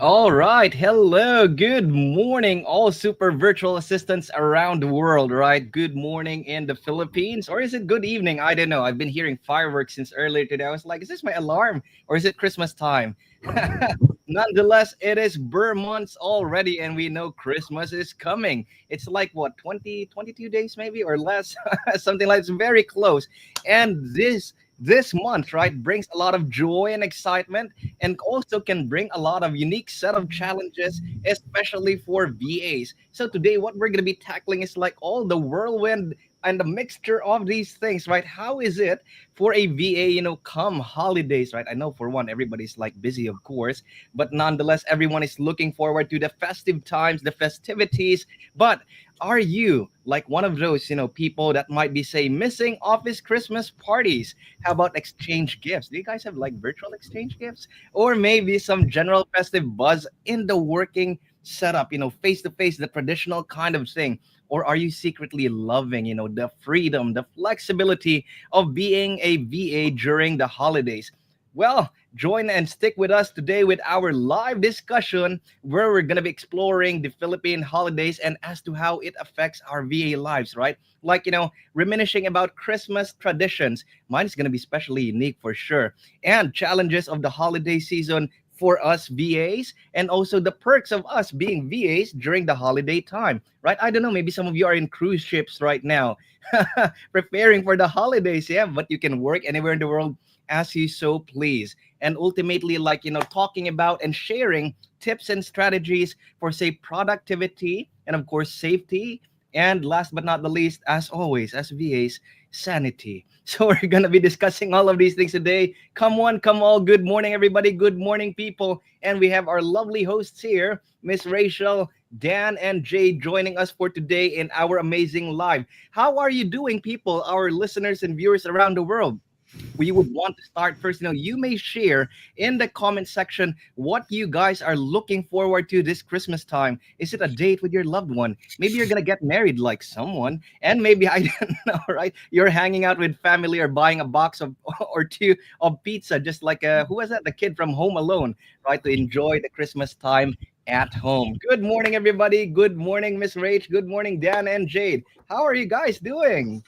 All right. Hello. Good morning, all super virtual assistants around the world, right? Good morning in the Philippines. Or is it good evening? I don't know. I've been hearing fireworks since earlier today. I was like, is this my alarm or is it Christmas time? Nonetheless, it is Burr months already, and we know Christmas is coming. It's like what, 20, 22 days maybe or less, something like it's very close. And this month, right, brings a lot of joy and excitement and also can bring a lot of unique set of challenges, especially for VAs. So today, what we're going to be tackling is like all the whirlwind and the mixture of these things, right? How is it for a VA, come holidays, right? I know for one, everybody's like busy, of course, but nonetheless, everyone is looking forward to the festive times, the festivities. But are you like one of those, people that might be, say, missing office Christmas parties? How about exchange gifts? Do you guys have like virtual exchange gifts? Or maybe some general festive buzz in the working setup, face to face, the traditional kind of thing? Or are you secretly loving, the freedom, the flexibility of being a VA during the holidays? Well, join and stick with us today with our live discussion where we're going to be exploring the Philippine holidays and as to how it affects our VA lives, right? Like, reminiscing about Christmas traditions. Mine is going to be especially unique for sure. And challenges of the holiday season for us VAs and also the perks of us being VAs during the holiday time, right? I don't know, maybe some of you are in cruise ships right now preparing for the holidays, yeah, but you can work anywhere in the world as you so please. And ultimately, like, talking about and sharing tips and strategies for, say, productivity and, of course, safety. And last but not the least, as always, as VAs, sanity. So we're going to be discussing all of these things today. Come one, come all. Good morning, everybody. Good morning, people. And we have our lovely hosts here, Miss Rachel, Dan, and Jay joining us for today in our amazing live. How are you doing, people, our listeners and viewers around the world? We would want to start first. You may share in the comment section what you guys are looking forward to this Christmas time. Is it a date with your loved one? Maybe you're gonna get married like someone, and maybe I don't know, right? You're hanging out with family or buying a box of or two of pizza, just like who was that? The kid from Home Alone, right? To enjoy the Christmas time at home. Good morning, everybody. Good morning, Miss Rach. Good morning, Dan and Jade. How are you guys doing?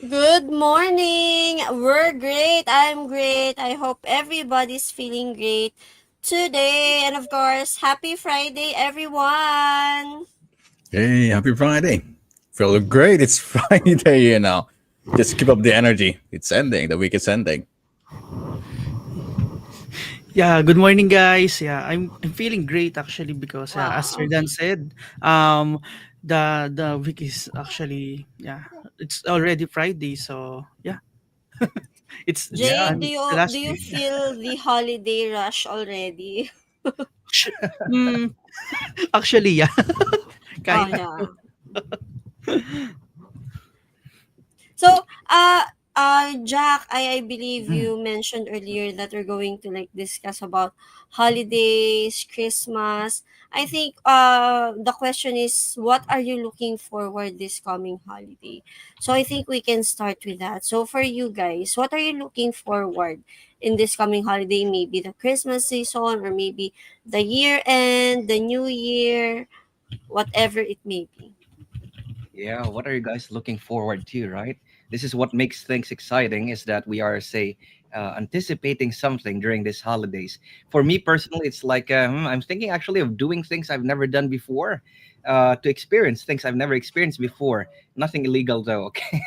Good morning. We're great. I'm great. I hope everybody's feeling great today. And of course, happy Friday, everyone. Hey, happy Friday. Feel great. It's Friday, Just keep up the energy. It's ending. The week is ending. Yeah, good morning guys. Yeah, I'm feeling great actually because as Sir Wow. Dan said, um the week is actually it's already Friday, so yeah, it's Jay, Yeah. do the you do last you day. feel the holiday rush already? Mm, actually yeah, Oh kind. yeah. So, Jack, I believe Mm. you mentioned earlier that we're going to like discuss about holidays, Christmas. I think the question is, what are you looking forward this coming holiday? So I think we can start with that. So for you guys, what are you looking forward in this coming holiday? Maybe the Christmas season or maybe the year end, the new year, whatever it may be. Yeah, what are you guys looking forward to, right? This is what makes things exciting is that we are, say, anticipating something during these holidays. For me personally, it's like I'm thinking actually of doing things I've never done before, to experience things I've never experienced before. Nothing illegal though, okay?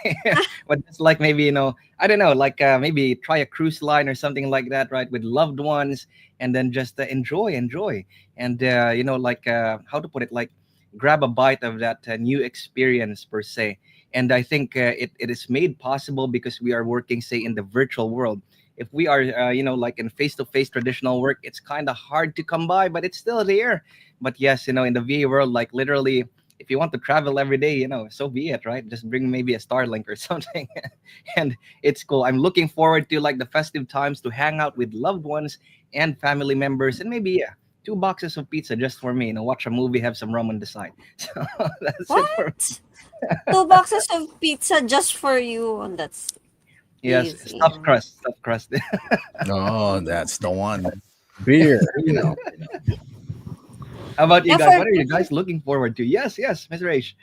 But it's like maybe, I don't know, like maybe try a cruise line or something like that, right? With loved ones, and then just enjoy. And, like, how to put it, like, grab a bite of that new experience per se. And I think it is made possible because we are working, say, in the virtual world. If we are, like in face-to-face traditional work, it's kind of hard to come by, but it's still there. But yes, in the VA world, like literally if you want to travel every day, so be it, right? Just bring maybe a Starlink or something. And it's cool. I'm looking forward to like the festive times to hang out with loved ones and family members, and maybe, yeah, 2 boxes of pizza just for me, watch a movie, have some rum on the side. So that's it for me. What? 2 boxes of pizza just for you. Oh, that's Yes, easy. stuffed crust, stuffed crust. Oh, that's the one. Beer, How about you Yeah, guys? for What are you guys looking forward to? Yes, yes, Mr. H.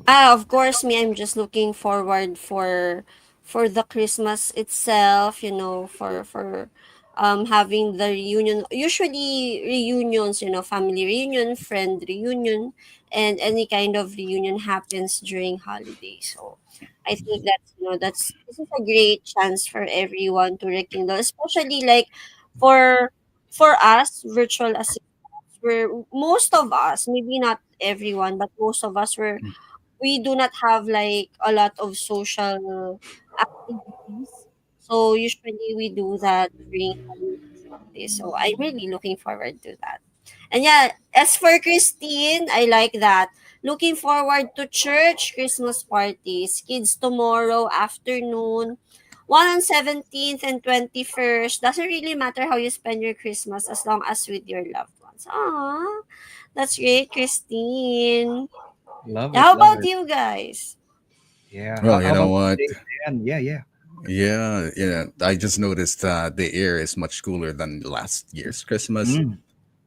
Of course, me, I'm just looking forward for the Christmas itself, for having the reunion. Usually reunions, family reunion, friend reunion, and any kind of reunion happens during holidays. So I think that's this is a great chance for everyone to rekindle, especially like for for us virtual assistants, where most of us, maybe not everyone, but most of us were we do not have like a lot of social activities. So usually we do that during holidays like this. So I'm really looking forward to that. And yeah, as for Christine, I like that. Looking forward to church Christmas parties. Kids tomorrow afternoon. One on 17th and 21st. Doesn't really matter how you spend your Christmas as long as with your loved ones. Ah, that's great, Christine. Love it, How love about it. you guys? Yeah. How, Well, you how know about what? you, Dan? Yeah, yeah. Yeah, yeah. I just noticed the air is much cooler than last year's Christmas. Mm,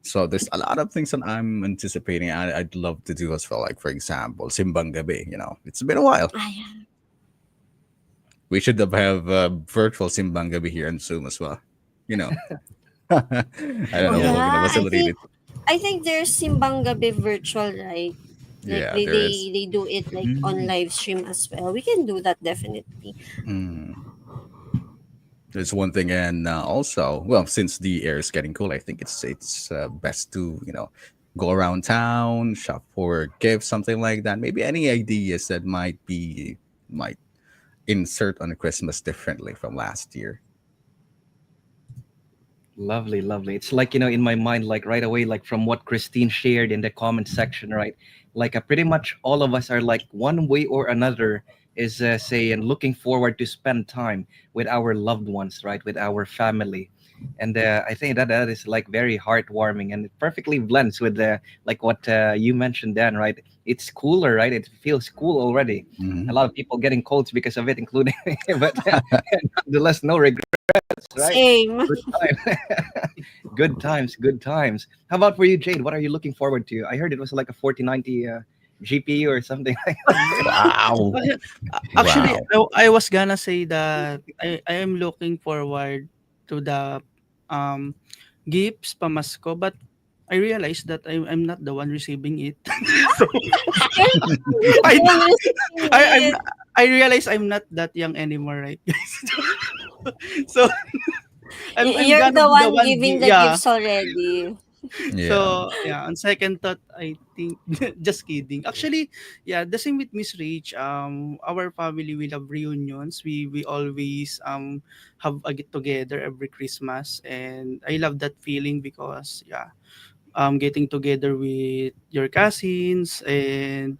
So there's a lot of things that I'm anticipating. I'd love to do as well. Like for example, Simbang Gabi. It's been a while. Ah, yeah. We should have virtual Simbang Gabi here in Zoom as well. You know, I don't Oh know if yes. we're gonna yeah, facilitate it. I think there's Simbang Gabi virtual, right? Like Yeah, they, there they is. they do it like on Mm, live stream as well. We can do that definitely. Mm. There's one thing, and also, well, since the air is getting cool, I think it's best to go around town, shop for gifts, something like that. Maybe any ideas that might insert on Christmas differently from last year. lovely, lovely. It's like, in my mind, like right away, like from what Christine shared in the comment section, right? Like pretty much all of us are like one way or another is saying looking forward to spend time with our loved ones, right? With our family. And I think that is like very heartwarming, and it perfectly blends with the like what you mentioned, Dan, right? It's cooler, right? It feels cool already. Hmm. A lot of people getting colds because of it, including me, but nonetheless, no regrets, right? Same. Good time. Good times, good times. How about for you, Jade? What are you looking forward to? I heard it was like a 4090 GPU or something like that. Wow! Actually, Wow! I was gonna say that I am looking forward to the um gifts pamasko, but I realized that I'm not the one receiving it. So You're I the one receiving I I'm it. I realize I'm not that young anymore, right, guys? So I'm You're gonna the be the one one giving the yeah. gifts already. Yeah. So yeah, on second thought, I think just kidding. Actually, yeah, the same with Miss Rach. Our family we love reunions. We always have a get together every Christmas, and I love that feeling because yeah, getting together with your cousins and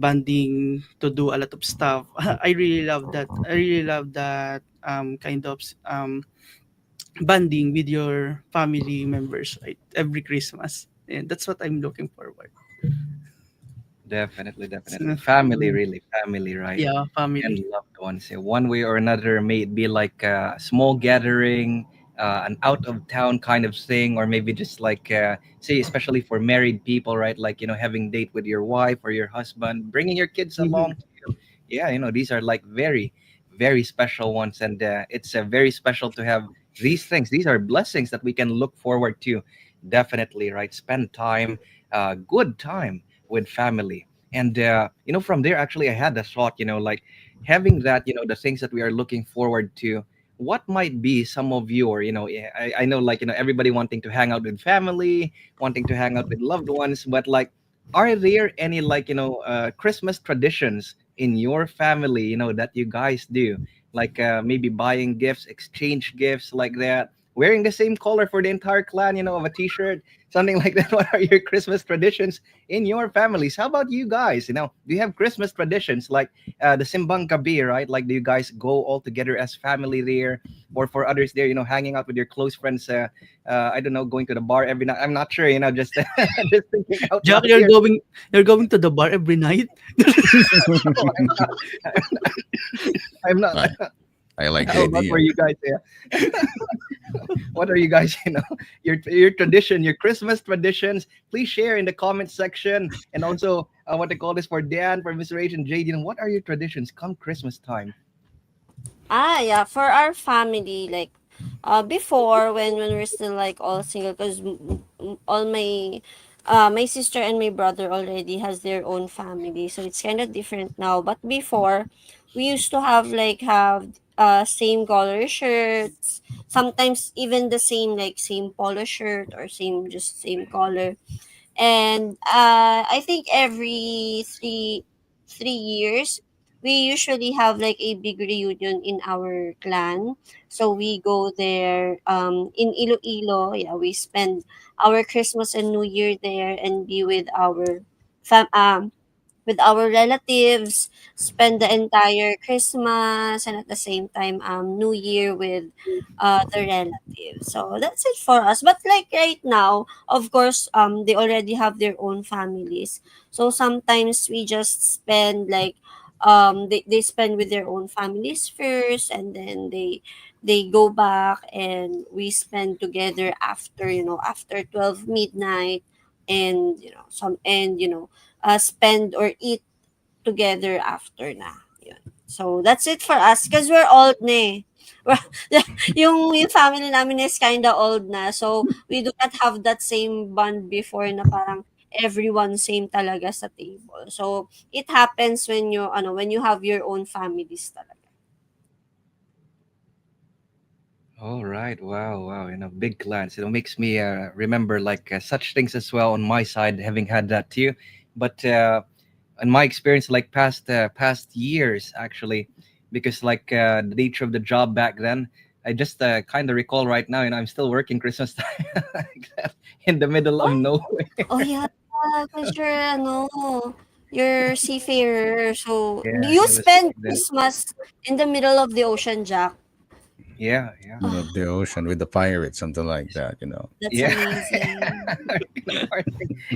bonding to do a lot of stuff. I really love that. I really love that kind of bonding with your family members, right? Every Christmas. And that's what I'm looking forward. Definitely, definitely. So, Family, really, family, right? yeah, And family. loved ones. Yeah, one way or another, may it be like a small gathering, an out of town kind of thing, or maybe just like, say, especially for married people, right? Like, having date with your wife or your husband, bringing your kids Mhm. along. Yeah, these are like very, very special ones. And it's very special to have these things. These are blessings that we can look forward to. Definitely, right? Spend time, good time with family. And from there, actually, I had the thought, like having that, the things that we are looking forward to, what might be some of your, I know, like, everybody wanting to hang out with family, wanting to hang out with loved ones, but like, are there any like, Christmas traditions in your family, that you guys do, like maybe buying gifts, exchange gifts like that, wearing the same color for the entire clan, of a t-shirt, something like that. What are your Christmas traditions in your families? How about you guys? Do you have Christmas traditions like the Simbang Gabi, right? Like, do you guys go all together as family there? Or for others there, hanging out with your close friends, I don't know, going to the bar every night. I'm not sure, just just thinking out Jack, loud here. you're going to the bar every night? No, I'm not. I, I like the How about for idea. you guys? Yeah. What are you guys, your tradition, your Christmas traditions? Please share in the comment section. And also, what they call this for Dan, for Mr. H and Jade. What are your traditions come Christmas time? Yeah, for our family, like, before, when we're still like all single, because all my sister and my brother already has their own family, so it's kind of different now. But before, we used to have same color shirts, sometimes even the same, like same polo shirt or same color. And I think every three years we usually have like a big reunion in our clan. So we go there in Iloilo. Yeah, we spend our Christmas and New Year there and be fam with our relatives, spend the entire Christmas and at the same time New Year with the relatives. So that's it for us. But like right now, of course, they already have their own families. So sometimes we just spend like they spend with their own families first, and then they go back and we spend together after, after 12 midnight. And spend or eat together after na. Yun. So, that's it for us because we're old na eh. yung family namin is kinda old na. So, we do not have that same bond before na parang everyone same talaga sa table. So, it happens when you have your own families talaga. All right. Wow. Wow. Big clans. It makes me remember like such things as well on my side, having had that too. But in my experience, like past years actually, because like the nature of the job back then, I just kind of recall right now, I'm still working Christmas time like that, in the middle of What? nowhere. Oh, yeah, because you're seafarer. So, do Yeah, you it was spend like that. Christmas in the middle of the ocean, Jack? Yeah, yeah, Middle of the ocean with the pirates, something like that. That's yeah. amazing.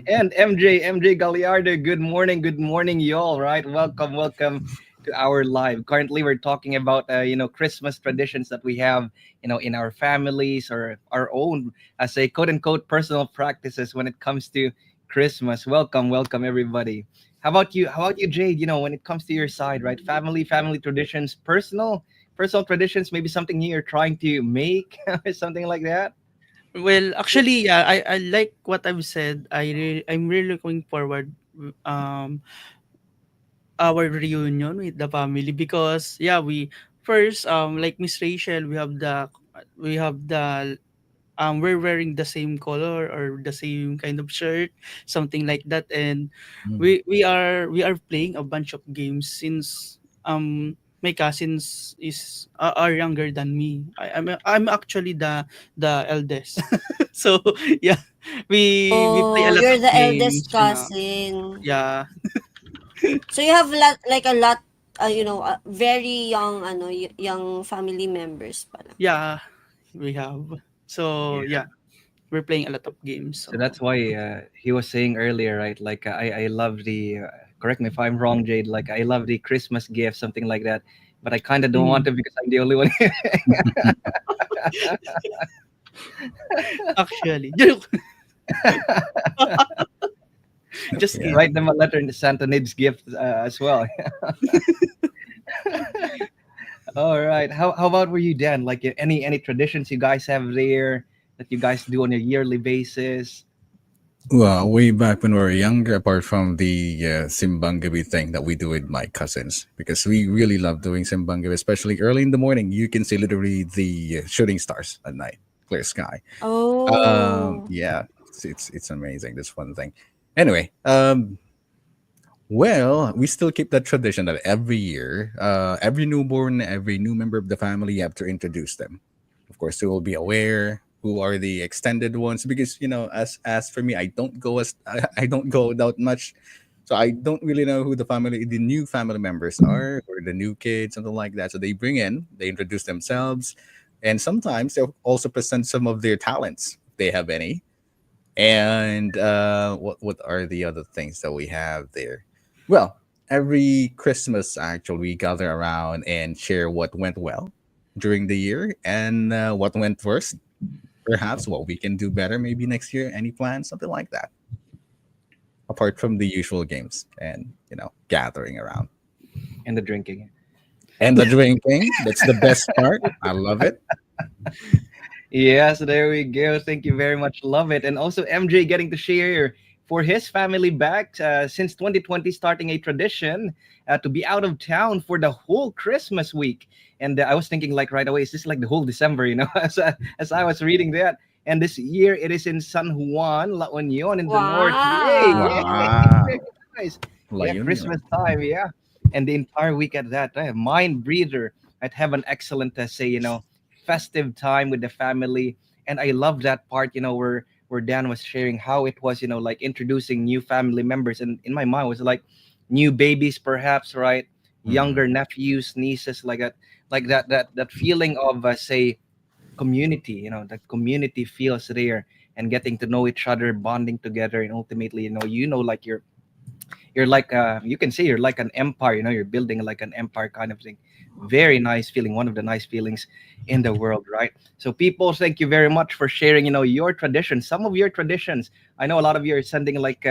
And MJ Galliardo, good morning, y'all. Right, welcome to our live. Currently, we're talking about Christmas traditions that we have in our families or our own, I say, quote unquote personal practices when it comes to Christmas. Welcome everybody. How about you, Jade? When it comes to your side, right? Family traditions, personal traditions, maybe something new you're trying to make or something like that. Well, actually, yeah, I like what I've said. I'm really looking forward um our reunion with the family because yeah, we first like Miss Rachel, we have the we're wearing the same color or the same kind of shirt, something like that, and Mm. we are playing a bunch of games since my cousins are younger than me. I'm actually the eldest, so yeah, we play a Oh, lot you're of the eldest games. cousin. Yeah, So you have a lot, very young, young family members pala. yeah, we have. So Yeah. yeah, we're playing a lot of games. So So that's why he was saying earlier, right? Like I love the. Correct me if I'm wrong, Jade. Like I love the Christmas gift, something like that. But I kind of don't want mm, to because I'm the only one. actually, just Yeah. Write kidding. them a letter, and Santa needs gift as well. All right. How about were you, Dan? Like any traditions you guys have there that you guys do on a yearly basis? Well, way back when we were younger, apart from the Simbangabi thing that we do with my cousins, because we really love doing Simbangabi, especially early in the morning. You can see literally the shooting stars at night, clear sky. Oh. Yeah, it's amazing. This one thing. Anyway, well, we still keep that tradition that every year, every newborn, every new member of the family, you have to introduce them. Of course, you will be aware who are the extended ones because as for me, I don't go as I don't go that much, so I don't really know who the new family members are or the new kids, something like that. So they bring in, they introduce themselves, and sometimes they'll also present some of their talents if they have any. And what are the other things that we have there? Well, every Christmas actually we gather around and share what went well during the year and what went worse. Perhaps what we can do better maybe next year. Any plans, something like that. Apart from the usual games and gathering around And the drinking. and the drinking. That's the best part. I love it. Yes, there we go. Thank you very much. Love it. And also MJ getting to share for his family back since 2020, starting a tradition to be out of town for the whole Christmas week. And I was thinking like right away, is this like the whole December, as I was reading that. And this year it is in San Juan, La Union in the north. Yay, yay. Wow. Nice. La Yeah, Union. Christmas time. Yeah. And the entire week at that, mind breather. I'd have an excellent, festive time with the family. And I love that part, where Dan was sharing how it was, like introducing new family members. And in my mind was like new babies, perhaps, right? Mhm. Younger nephews, nieces, like that feeling of, say, community, that community feels there and getting to know each other, bonding together. And ultimately, like you're like you can say you're like an empire, you're building like an empire kind of thing. Very nice feeling, one of the nice feelings in the world, right? So people, thank you very much for sharing, your traditions, some of your traditions. I know a lot of you are sending like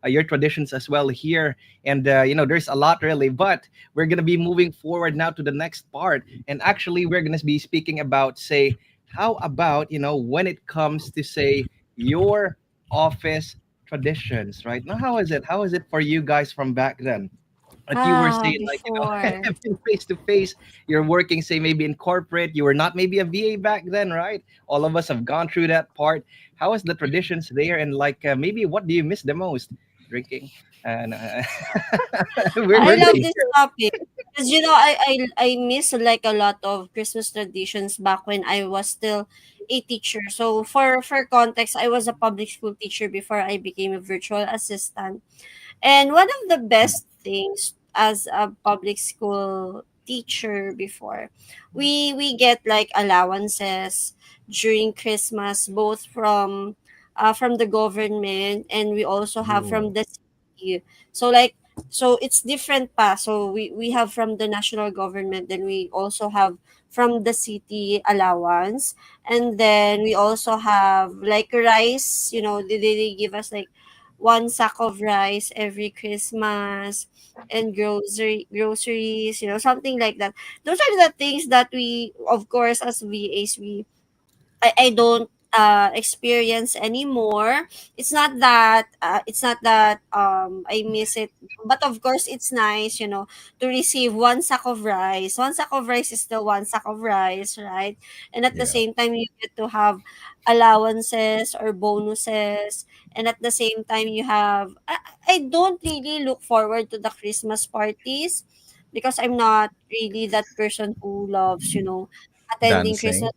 your traditions as well here. And there's a lot really, but we're going to be moving forward now to the next part. And actually we're going to be speaking about, say, how about, when it comes to, say, your office traditions, right? Now, how is it for you guys from back then, that you were saying, like, Before. face to face, you're working, say, maybe in corporate, you were not maybe a VA back then, right? All of us have gone through that part. How is the traditions there, and like, maybe what do you miss the most? Drinking. And we're I gonna love be this topic because I miss like a lot of Christmas traditions back when I was still a teacher. So for context, I was a public school teacher before I became a virtual assistant. And one of the best things as a public school teacher before, we get like allowances during Christmas, both from the government, and we also have Ooh. from the city. So like, so it's different pa. So we have from the national government, then we also have from the city allowance, and then we also have like rice. They give us like one sack of rice every Christmas, and groceries, something like that. Those are the things that we, of course, as VAs, I don't experience anymore. It's not that I miss it, but of course it's nice, to receive one sack of rice. One sack of rice is still one sack of rice, right? And at the Yeah. same time you get to have allowances or bonuses, and at the same time I don't really look forward to the Christmas parties because I'm not really that person who loves, attending Dancing. Christmas.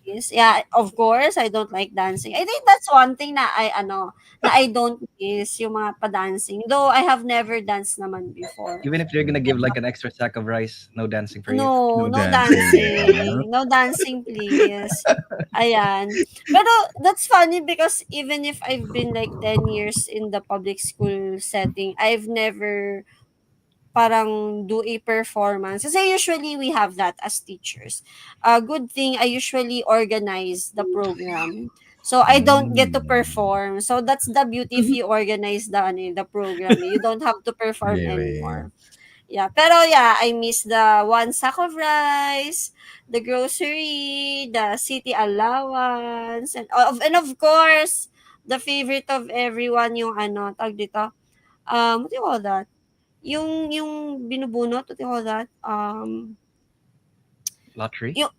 Yes, yeah, of course, I don't like dancing. I think that's one thing na I don't miss, yung mga pa-dancing. Though I have never danced naman before. even if they're gonna give like an extra sack of rice, no dancing for you. No, No no dancing. dancing. No dancing, please. Ayan. Pero that's funny because even if I've been like 10 years in the public school setting, I've never parang do a performance. Kasi usually we have that as teachers. A good thing, I usually organize the program. So I don't get to Mm. perform. So that's the beauty if you organize the program. You don't have to perform Really? anymore. Yeah, pero yeah, I miss the one sack of rice, the grocery, the city allowance, and of course, the favorite of everyone yung tag dito. What do you call that? Yung binubunot, what do you call that? Lottery. Yung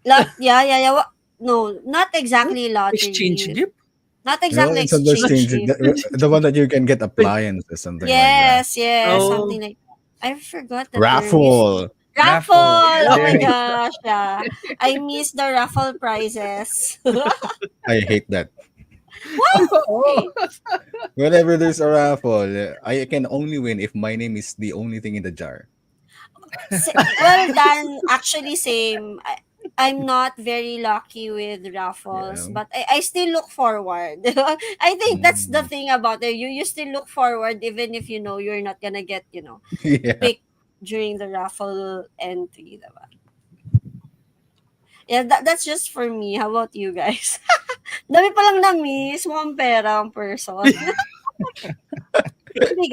yeah, yeah, yeah. No, not What? exactly Exchange lottery. gift? Not No, exactly it's on the exchange stage. gift. The one that you can get appliances, something like that. Yes, yes, Oh, something like that. I forgot the term. oh, Raffle. Raffle. Raffle! Oh There my you gosh, yeah. I miss the raffle prizes. I hate that. go. Why? Whenever there's a raffle, I can only win if my name is the only thing in the jar. Well done. Actually, same. I'm not very lucky with raffles, Yeah. but I still look forward. I think that's the Mm. thing about it. You still look forward even if you know you're not gonna get, Yeah. picked during the raffle entry. Diba? Yeah, that's just for me. How about you guys? Dami palang na-miss. Mukhang pera ang person. Hindi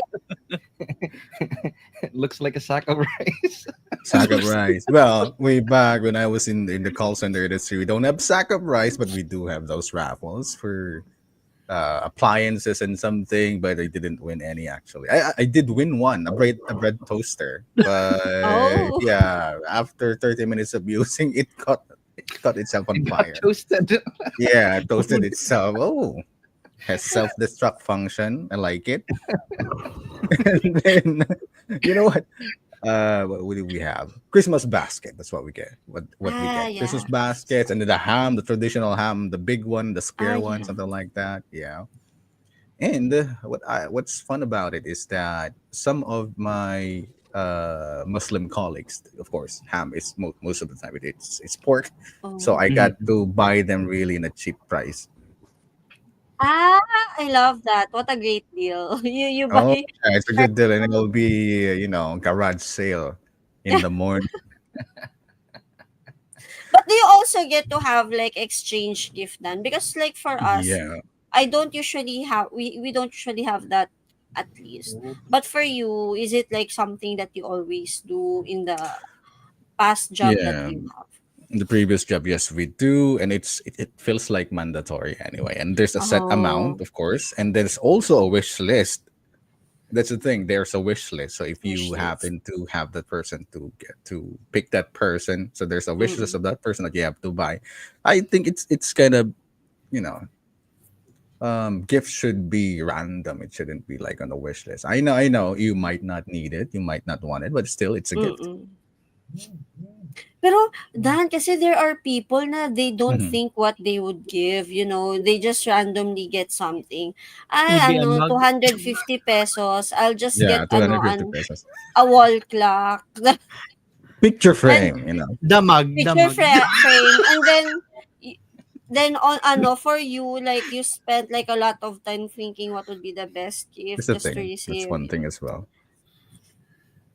Looks like a sack of rice. Sack of rice. Well, way back when I was in the call center industry, we don't have sack of rice, but we do have those raffles for appliances and something. But I didn't win any actually. I did win one, a bread toaster. But Oh. yeah, after 30 minutes of using it, caught itself on It got fire. toasted. Yeah, toasted itself. Oh, has self destruct function. I like it. And then you know what? What do we have? Christmas basket. That's what we get. What we get? Christmas Yeah. baskets, and then the ham, the traditional ham, the big one, the square one, Yeah. something like that. Yeah. And what's fun about it is that some of my Muslim colleagues, of course, ham is most of the time it's pork, so Oh. I got Mhm. to buy them really in a cheap price. Ah, I love that. What a great deal. You Oh, buy. yeah, it's a good deal, and it'll be garage sale in the morning. But do you also get to have like exchange gift done? Because like for us, Yeah. we don't usually have that at least. But for you, is it like something that you always do in the past job that Yeah. you have? The previous job, yes, we do, and it feels like mandatory anyway. And there's a set amount, Oh, of course, and there's also a wish list. That's the thing. There's a wish list. So if you wish list. happen to have that person to get to pick that person, so there's a wish list Mm-mm. of that person that you have to buy. I think it's kind of you know gifts should be random. It shouldn't be like on the wish list. I know you might not need it, you might not want it, but still it's a gift. Mm-mm. Pero Dan, kasi there are people na they don't Hmm. think what they would give, they just randomly get something. Ay, Maybe a mug. 250 pesos, I'll just Yeah, get, 250 pesos. a wall clock, Picture and frame. The mug, the picture mug. frame, and y- then on, for you, like, you spent, like, a lot of time thinking what would be the best That's gift the just to thing. That's receive, one thing as well.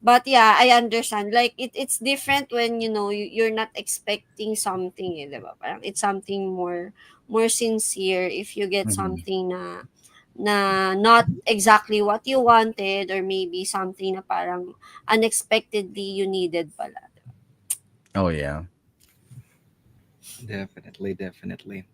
But yeah, I understand. Like it's different when you're not expecting something, diba? Parang it's something more sincere if you get Hmm. something na not exactly what you wanted, or maybe something na parang unexpectedly you needed pala. Oh yeah, Definitely, definitely.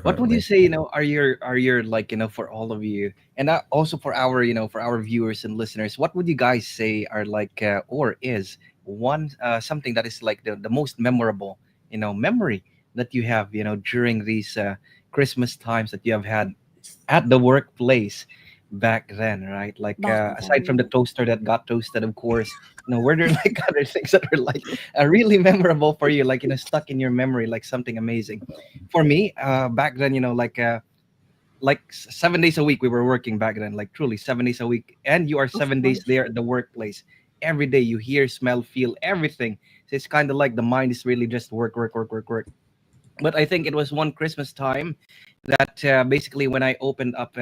What would you definitely. say, are your like, for all of you, and also for our, for our viewers and listeners, what would you guys say are like, or is one, something that is like the most memorable, memory that you have, during these Christmas times that you have had at the workplace back then, right? Like, Back aside from the then. toaster that got toasted, of course, were there like other things that are like, really memorable for you, like, stuck in your memory, like something amazing? For me, back then, 7 days a week we were working back then, like truly 7 days a week, and you are Of 7 days course. there at the workplace. Every day you hear, smell, feel everything. So it's kind of like the mind is really just work, work, work, work, work. But I think it was one Christmas time that, basically when I opened up,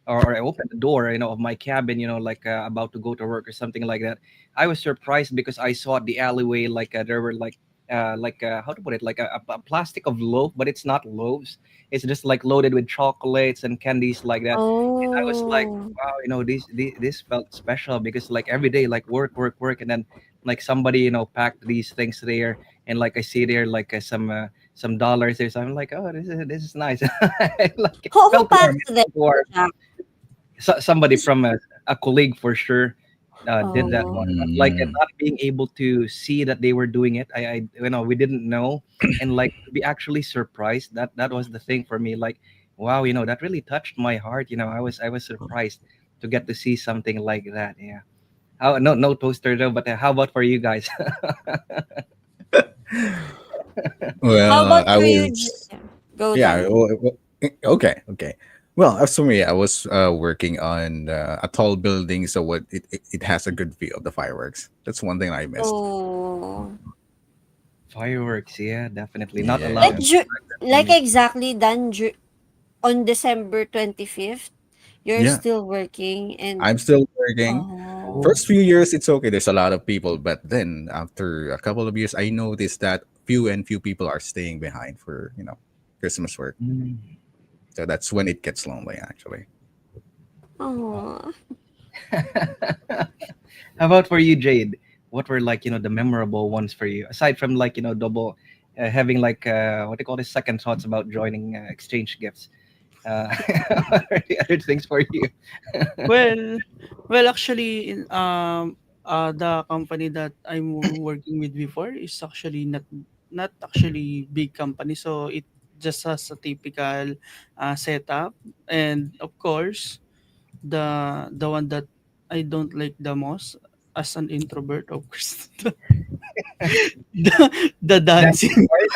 or I opened the door, of my cabin, like, about to go to work or something like that. I was surprised because I saw the alleyway, like, there were like, how to put it, like a plastic of loaf, but it's not loaves. It's just like loaded with chocolates and candies like that. And I was like, Oh. wow, this felt special because like every day, like work, work, work, and then like somebody, packed these things there, and like I see there like, some dollars there. So I'm like, oh, this is nice. Like Who felt warm. passed It them, felt warm. Jack? So, somebody from a colleague for sure, did that Oh. one. But like, Mm. not being able to see that they were doing it, we didn't know, and like to be actually surprised. That was the thing for me. Like, wow, that really touched my heart. I was surprised to get to see something like that. Yeah. How no toaster though, but how about for you guys? How Well, about I for you? was Go, yeah. Dan. Okay, okay. Well, as for me, I was working on a tall building, so it has a good view of the fireworks. That's one thing I missed. Oh, Fireworks, yeah, definitely not like allowed Yeah, for like me. exactly Dan on December 25th. You're yeah. still working and I'm still working. Oh, oh, First few years, it's okay. There's a lot of people, but then after a couple of years, I noticed that few people are staying behind for Christmas work. mm. So that's when it gets lonely, actually. oh, How about for you, Jade? What were like the memorable ones for you aside from like double having like what they call this second thoughts about joining exchange gifts? What are the other things for you? Well, well, actually, the company that I'm working with before is actually not actually big company, so it just has a typical setup, and of course, the one that I don't like the most as an introvert, of course, the Dancing dancing. part?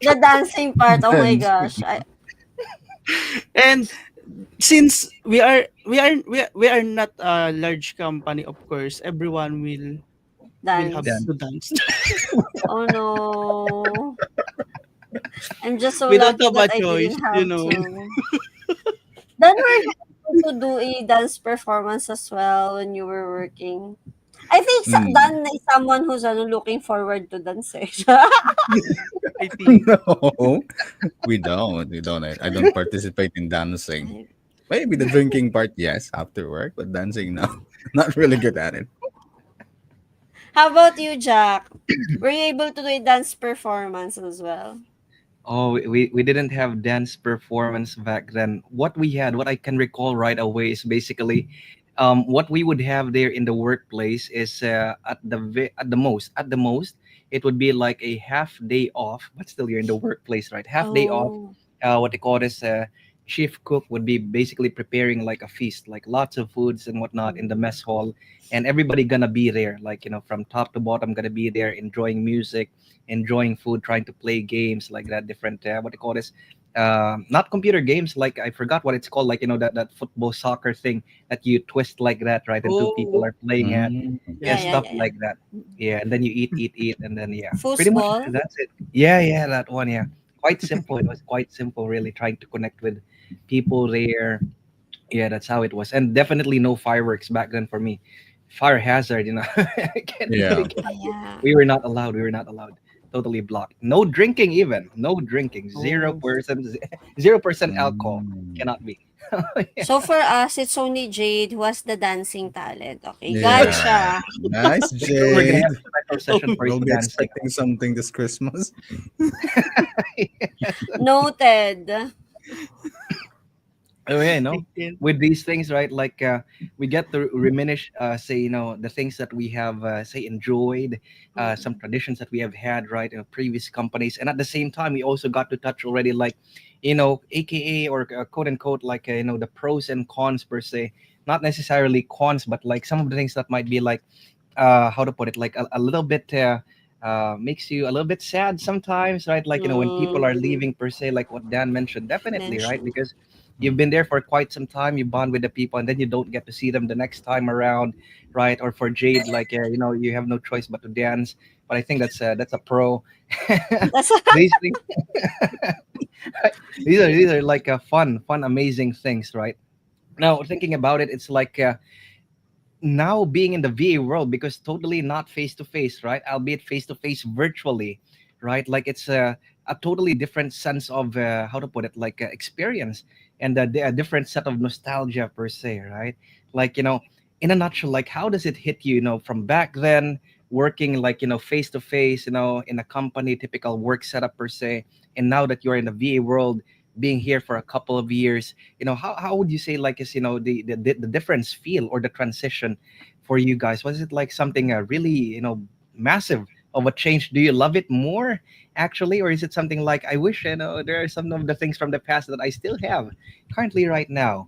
the dancing part. Oh my And gosh, I And since we are not a large company, of course, everyone will have dance. Dance. to dance. Oh no, I'm just so We don't lucky have that a I choice, didn't have to. Then were you able to do a dance performance as well when you were working? I think mm, Dan is someone who's looking forward to dance. Eh. I think. no, we don't. We don't. I don't participate in dancing. Maybe the drinking part, yes, after work, but dancing, no. Not really good at it. How about you, Jack? Were you able to do a dance performance as well? Oh, we didn't have dance performance back then. What we had, what I can recall right away is basically what we would have there in the workplace is at the most it would be like a half day off, but still you're in the workplace, right? Half day off. Oh. What they call this chief cook would be basically preparing like a feast, like lots of foods and whatnot in the mess hall, and everybody gonna be there, like from top to bottom, gonna be there enjoying music, enjoying food, trying to play games like that, different what do you call this? Not computer games, like I forgot what it's called, like that football soccer thing that you twist like that, right? And two people Oh, are playing at, Mm, yeah, Yeah, yeah. yeah, stuff yeah, yeah. like that. Yeah, and then you eat, and then yeah, pretty much Foosball? that's it. Yeah, yeah, that one. Yeah, quite simple. It was quite simple, really, trying to connect with people there. Yeah, that's how it was, and definitely no fireworks back then for me. Fire hazard, I can't really yeah. Ah, yeah. we were not allowed. We were not allowed. Totally blocked. No drinking even. No drinking. Zero Oh, percent. 0% alcohol. Mm, Cannot be. Yeah. So for us, it's only Jade who has the dancing talent. Okay, yeah. gotcha. Nice, Sure, we're gonna Jade. have a special oh, session for you We'll be dancing. expecting something this Christmas. Noted. Oh yeah, I can. with these things, right? Like we get to reminisce, say, the things that we have, say, enjoyed, some Mm. traditions that we have had, right, in previous companies, and at the same time, we also got to touch already, like, AKA or quote unquote, like, the pros and cons per se, not necessarily cons, but like some of the things that might be like, how to put it, like a little bit. Makes you a little bit sad sometimes, right? Like when people Mm. are leaving per se, like what Dan mentioned, definitely, right? Mention. Because you've been there for quite some time, you bond with the people, and then you don't get to see them the next time around, right? Or for Jade, like you have no choice but to dance. But I think that's a pro. That's these things, these are like fun, amazing things, right? Now thinking about it, it's like now being in the VA world, because totally not face to face, right? Albeit face to face virtually, right? Like it's a totally different sense of how to put it, like experience, and a different set of nostalgia per se, right? Like in a nutshell, like how does it hit you, from back then, working like face to face, in a company, typical work setup per se, and now that you're in the VA world, being here for a couple of years, how would you say like is the difference feel or the transition for you guys? Was it like something really massive of a change? Do you love it more actually, or is it something like, I wish there are some of the things from the past that I still have currently right now?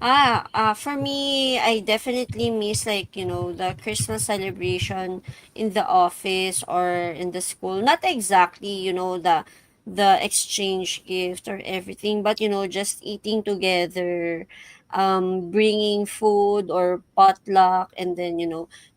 For me, I definitely miss like, the Christmas celebration in the office or in the school. Not exactly, the exchange gift or everything, but just eating together, bringing food or potluck, and then,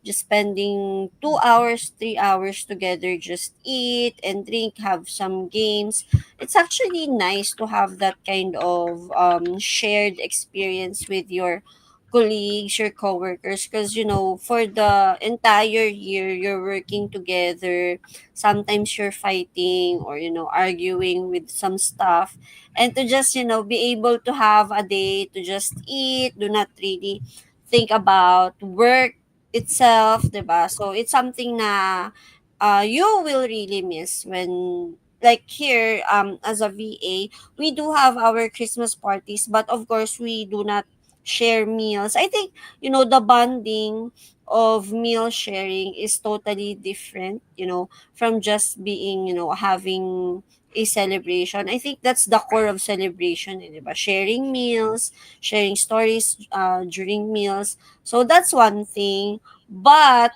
just spending 2 hours, 3 hours together, just eat and drink, have some games. It's actually nice to have that kind of shared experience with your colleagues, your coworkers, because for the entire year you're working together. Sometimes you're fighting or arguing with some stuff, and to just be able to have a day to just eat, do not really think about work itself, 'di ba? So it's something na you will really miss when, like, here, as a VA, we do have our Christmas parties, but of course we do not share meals. I think the bonding of meal sharing is totally different, from just being, having a celebration. I think that's the core of celebration, eh, 'di ba? Sharing meals, sharing stories during meals. So that's one thing. But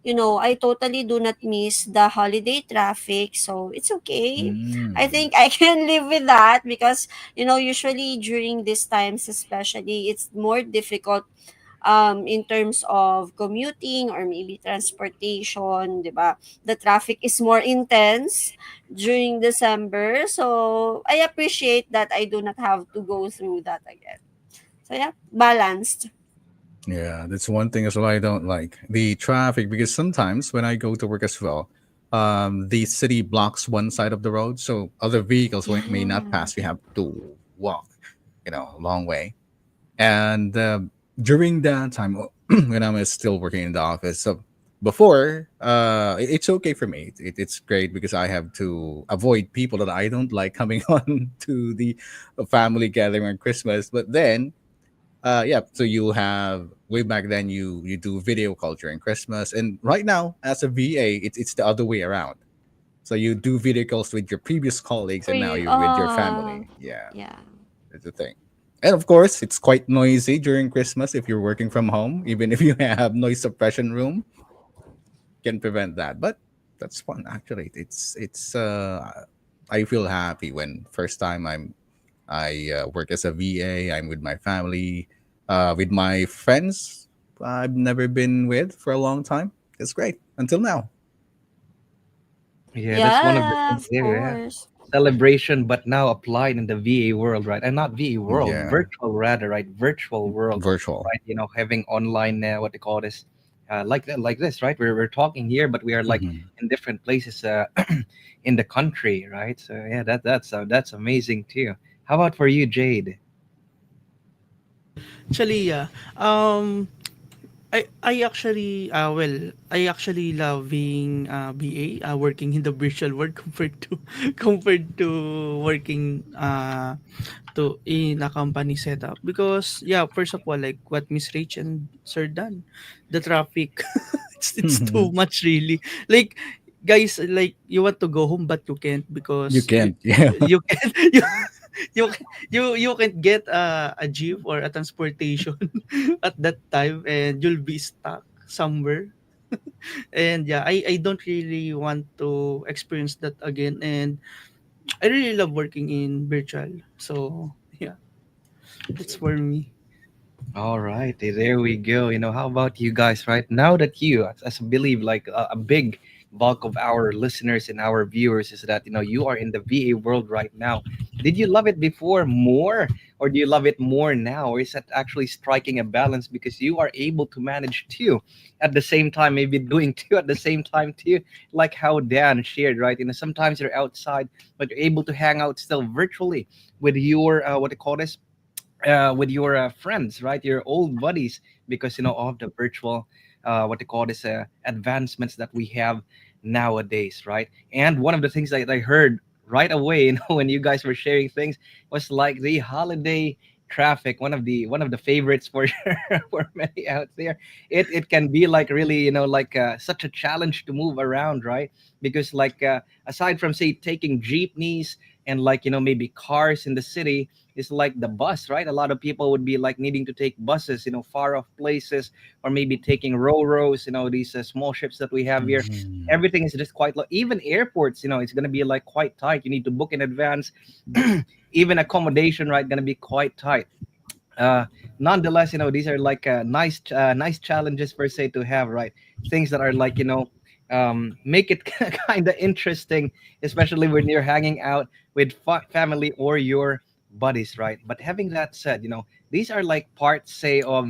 I totally do not miss the holiday traffic, so it's okay. I Mm. think I can live with that because, usually during these times, especially, it's more difficult in terms of commuting or maybe transportation, 'di ba? The traffic is more intense during December, so I appreciate that I do not have to go through that again. So yeah, balanced. Yeah, that's one thing as well I don't like the traffic because sometimes when I go to work as well, the city blocks one side of the road, so other vehicles may not Yeah. pass. We have to walk, a long way. And during that time, when I was still working in the office, so before, it's okay for me. It's great because I have to avoid people that I don't like coming on to the family gathering on Christmas. But then yeah, so you have way back then you do video call during Christmas, and right now as a VA it's the other way around. So you do video calls with your previous colleagues For and now you, you're with your family. Yeah, yeah. that's the thing. And of course it's quite noisy during Christmas if you're working from home. Even if you have noise suppression room, can prevent that. But that's fun actually. It's I feel happy when first time I work as a VA. I'm with my family, with my friends. I've never been with for a long time. It's great until now. Yeah, that's one of the Yeah, things of there. Yeah, course. celebration, but now applied in the VA world, right? And not VA world, Yeah, virtual rather, right? Virtual world, virtual. right? Having online, what they call this, like this, right? We're talking here, but we are like Hmm. in different places, in the country, right? So yeah, that's amazing too. How about for you, Jade? Actually, yeah. I actually love being BA, working in the virtual world compared to compared to working to in a company setup, because yeah, first of all, like what Miss Rach and Sir Dan, the traffic, it's too much really. Like, guys, like, you want to go home but you can't You because can't. Yeah. you can't you can't get a jeep or a transportation at that time, and you'll be stuck somewhere. And yeah, I don't really want to experience that again, and I really love working in virtual. So yeah, that's for me. All right, there we go. How about you guys, right? Now that you, as I believe, like a big bulk of our listeners and our viewers is that, you are in the VA world right now. Did you love it before more, or do you love it more now? Or is that actually striking a balance because you are able to manage two at the same time, maybe doing two at the same time too, like how Dan shared, right? Sometimes you're outside, but you're able to hang out still virtually with your, what they call this, with your friends, right? Your old buddies, because of the virtual, what they call this, advancements that we have nowadays, right? And one of the things that I heard right away, when you guys were sharing things, was like the holiday traffic. One of the favorites for for many out there. It can be like really, like such a challenge to move around, right? because aside from say taking jeepneys and maybe cars in the city, is like the bus, right? A lot of people would be like needing to take buses, far off places, or maybe taking rows, these small ships that we have here. Mhm. Everything is just quite low. Even airports, it's going to be like quite tight. You need to book in advance. Even accommodation, right, going to be quite tight. uh Nonetheless, these are like nice challenges per se to have, right? Things that are make it kind of interesting, especially when you're hanging out with family or your buddies, right? But having that said, these are like parts, say, of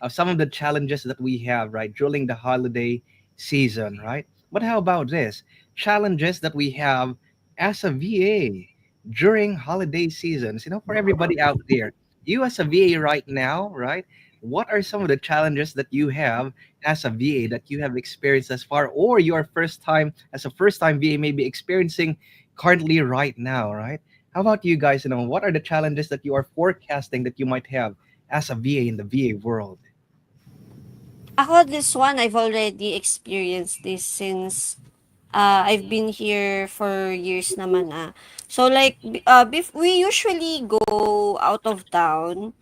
some of the challenges that we have, right, during the holiday season, right? But how about this challenges that we have as a VA during holiday seasons, for everybody out there, you as a VA right now, right? What are some of the challenges that you have as a VA that you have experienced thus far, or your first time as a first time VA maybe experiencing currently right now, right? How about you guys? What are the challenges that you are forecasting that you might have as a VA in the VA world? Ako, this one, I've already experienced this since I've been here for years naman ah. So like we usually go out of town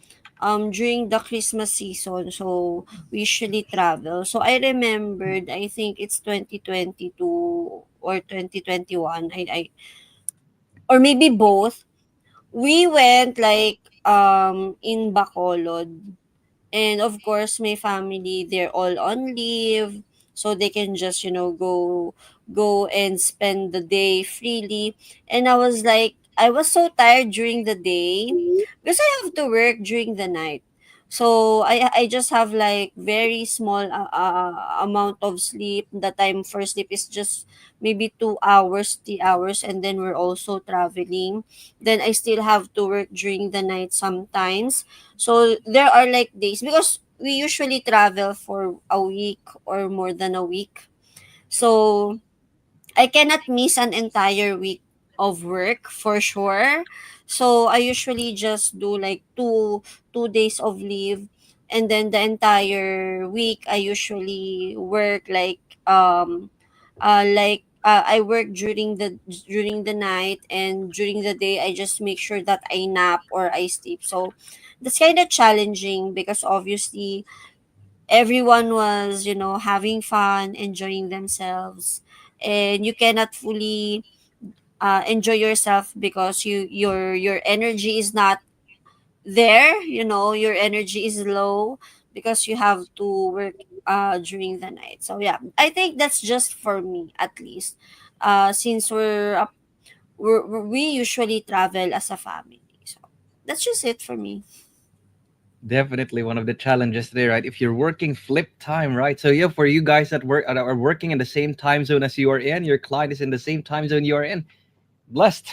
during the Christmas season. So we usually travel. So I remembered, I think it's 2022 or 2021. I or maybe both. We went like in Bacolod, and of course my family, they're all on leave, so they can just go and spend the day freely. And I was so tired during the day because I have to work during the night. So I just have like very small amount of sleep. The time for sleep is just maybe 2 hours, 3 hours, and then we're also traveling. Then I still have to work during the night sometimes. So there are like days because we usually travel for a week or more than a week. So I cannot miss an entire week of work for sure. So I usually just do like two days of leave, and then the entire week I usually work I work during the night, and during the day I just make sure that I nap or I sleep. So that's kind of challenging because obviously everyone was, having fun, enjoying themselves, and you cannot fully enjoy yourself because your energy is not there. Your energy is low because you have to work during the night. So yeah, I think that's just for me at least. Since we usually travel as a family, so that's just it for me. Definitely one of the challenges there, right? If you're working flip time, right? So yeah, for you guys that are working in the same time zone as you are in, your client is in the same time zone you are in, blessed.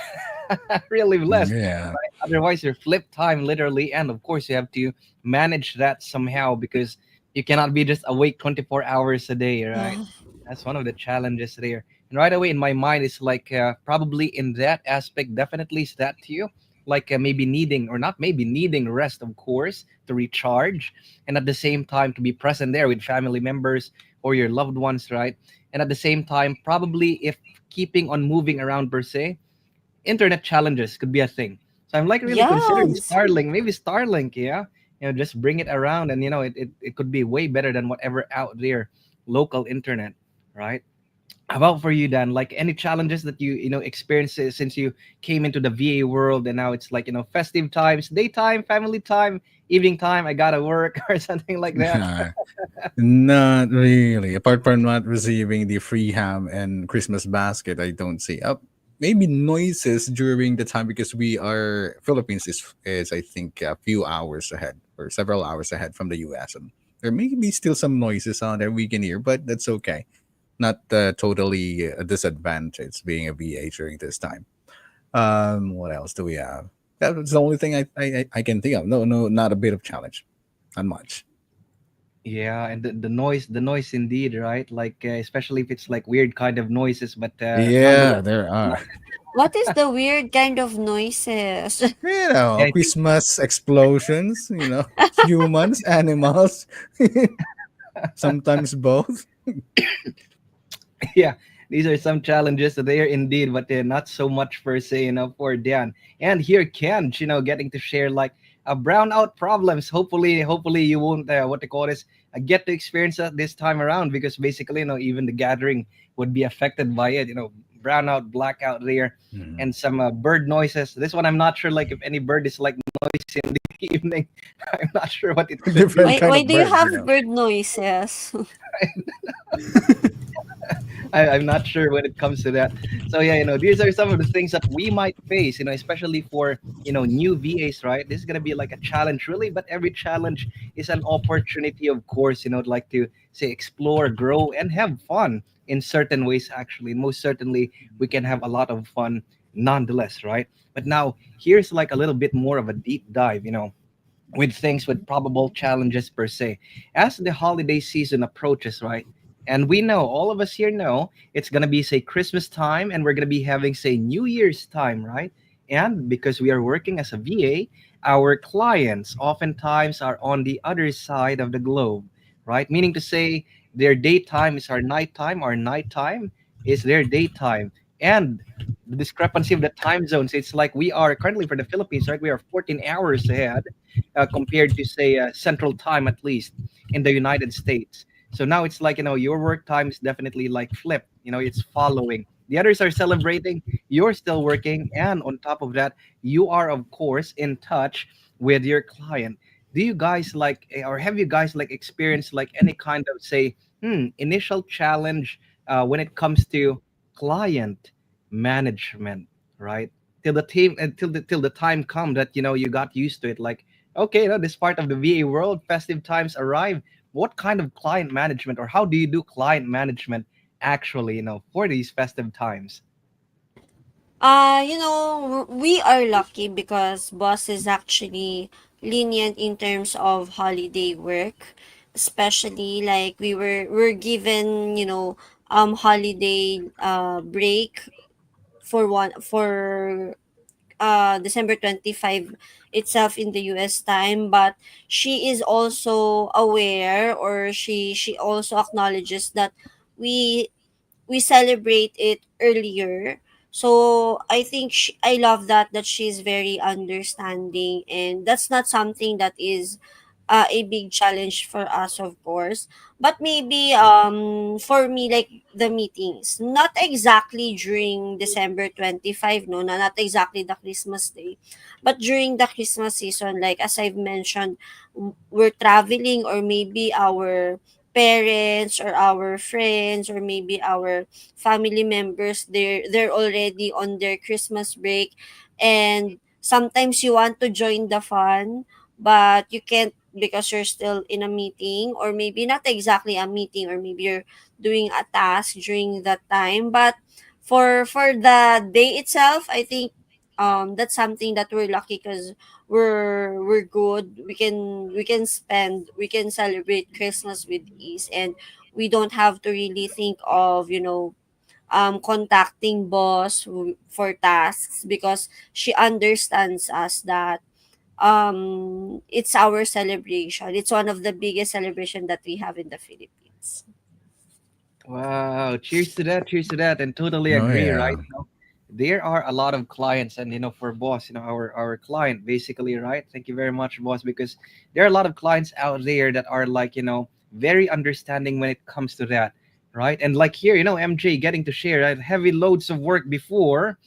Really blessed. Yeah. Otherwise your flip time literally, and of course you have to manage that somehow because you cannot be just awake 24 hours a day, right? Yeah. That's one of the challenges there. And right away in my mind is probably in that aspect, definitely is that to you, maybe needing, or not maybe needing, rest, of course, to recharge, and at the same time to be present there with family members or your loved ones, right? And at the same time, probably if keeping on moving around per se, internet challenges could be a thing. So I'm like really considering Yes. Starlink, maybe Starlink, yeah. Just bring it around, and it could be way better than whatever out there local internet, right? How about for you, Dan? Like any challenges that you experienced since you came into the VA world, and now it's like festive times, daytime, family time, evening time. I gotta work or something like that. Not really. Apart from not receiving the free ham and Christmas basket, I don't see. Maybe noises during the time because we are Philippines is I think a few hours ahead or several hours ahead from the US. And there may be still some noises on that we can hear, but that's okay. Not totally a disadvantage being a VA during this time. What else do we have? That's the only thing I can think of. No, no, not a bit of challenge. Not much. Yeah, and the noise indeed, right? Especially if it's like weird kind of noises, but Yeah, nonetheless, there are. What is the weird kind of noises? yeah, I think Christmas explosions, humans, animals, sometimes both. yeah, These are some challenges there indeed, but they're not so much per se, for Dan. And here Ken, getting to share like brownout problems. Hopefully you won't what they call this get to experience that this time around, because basically, even the gathering would be affected by it. Brownout, blackout there, Mhm. and some bird noises. This one I'm not sure like if any bird is like noisy in the evening. I'm not sure what it could be. Different Why kind why of do you birds, have bird noises? I'm not sure when it comes to that. So yeah, these are some of the things that we might face, especially for new VAs, right? This is gonna be like a challenge, really, but every challenge is an opportunity, of course, like to say explore, grow, and have fun in certain ways. Actually, most certainly, we can have a lot of fun nonetheless, right? But now here's like a little bit more of a deep dive, with things with probable challenges per se. As the holiday season approaches, right? And we know, all of us here know, it's going to be, say, Christmas time, and we're going to be having, say, New Year's time, right? And because we are working as a VA, our clients oftentimes are on the other side of the globe, right? Meaning to say, their daytime is our nighttime is their daytime. And the discrepancy of the time zones, it's like we are currently for the Philippines, right? We are 14 hours ahead compared to say central time, at least in the United States. So now it's like, your work time is definitely like flipped. It's following. The others are celebrating, you're still working, and on top of that, you are of course in touch with your client. Do you guys like, or have you guys like experienced like any kind of say initial challenge when it comes to client management, right? Till the team till the time come that you got used to it, like, okay, this part of the VA world, festive times arrive. What kind of client management, or how do you do client management actually, for these festive times? We are lucky because boss is actually lenient in terms of holiday work, especially like we're given, holiday break for December 25 itself in the US time, but she is also aware, or she also acknowledges that we we celebrate it earlier. So I think I love that she's very understanding, and that's not something that is a big challenge for us, of course. But maybe for me, like the meetings, not exactly during December 25, no, not exactly the Christmas day, but during the Christmas season, like as I've mentioned, we're traveling, or maybe our parents or our friends or maybe our family members, they're already on their Christmas break, and sometimes you want to join the fun, but you can't because you're still in a meeting, or maybe not exactly a meeting, or maybe you're doing a task during that time. But for the day itself, I think that's something that we're lucky because we're good. We can celebrate Christmas with ease, and we don't have to really think of, contacting boss for tasks, because she understands us that it's our celebration. It's one of the biggest celebration that we have in the Philippines. Wow, cheers to that, cheers to that, and totally Oh agree, right? yeah. There are a lot of clients, and for boss, our client basically, right? Thank you very much, boss, because there are a lot of clients out there that are like, very understanding when it comes to that, right? And like here, MJ getting to share, right? Heavy loads of work before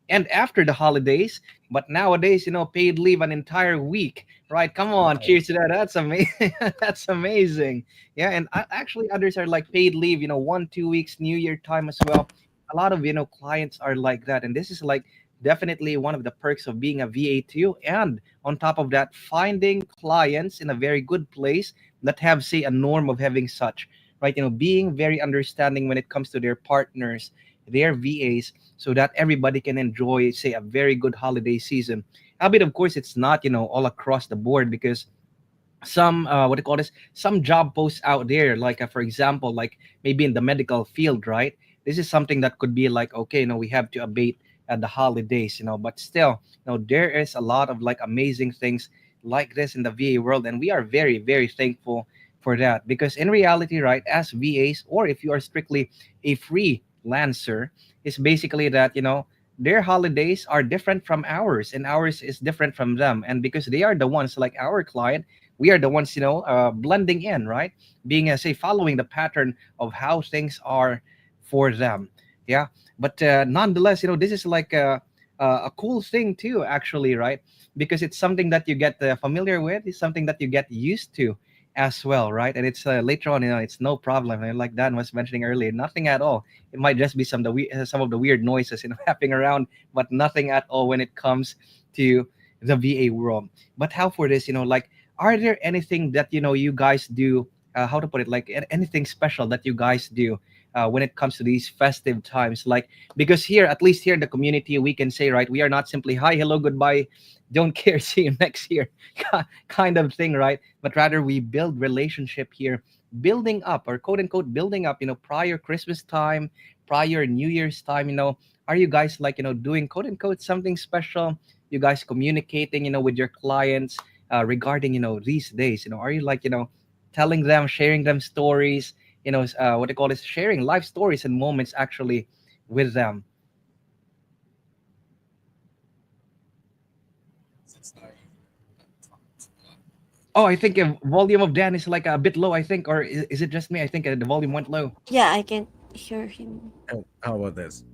and after the holidays. But nowadays, paid leave an entire week, right? Come on, Wow. cheers to that. That's amazing. That's amazing. Yeah, and actually, others are like paid leave, 1, 2 weeks, New Year time as well. A lot of clients are like that, and this is like definitely one of the perks of being a VA too. And on top of that, finding clients in a very good place that have, say, a norm of having such, right? Being very understanding when it comes to their partners, their VAs, so that everybody can enjoy, say, a very good holiday season. Albeit, of course, it's not, all across the board, because some what do you call this, some job posts out there, like for example, like maybe in the medical field, right? This is something that could be like, okay, we have to abate at the holidays, but still, there is a lot of like amazing things like this in the VA world, and we are very, very thankful for that. Because in reality, right, as VAs, or if you are strictly a Lancer is basically that, their holidays are different from ours, and ours is different from them. And because they are the ones like our client, we are the ones, blending in, right? Being, say, following the pattern of how things are for them. Yeah. But nonetheless, this is like a cool thing too, actually, right? Because it's something that you get familiar with, it's something that you get used to as well, right? And it's later on, it's no problem. And like Dan was mentioning earlier, nothing at all. It might just be some of the weird noises, happening around, but nothing at all when it comes to the VA world. But how for this, like, are there anything that you guys do? How to put it? Like anything special that you guys do when it comes to these festive times? Like, because here, at least here in the community, we can say, right, we are not simply hi, hello, goodbye, don't care, see you next year, kind of thing, right? But rather we build relationship here, building up, or quote unquote building up, prior Christmas time, prior New Year's time. Are you guys like doing quote unquote something special? You guys communicating with your clients regarding these days? Are you like telling them, sharing them stories? What they call is sharing life stories and moments actually with them. Oh, I think volume of Dan is like a bit low, I think, or is it just me? I think the volume went low. Yeah, I can hear him. How about this?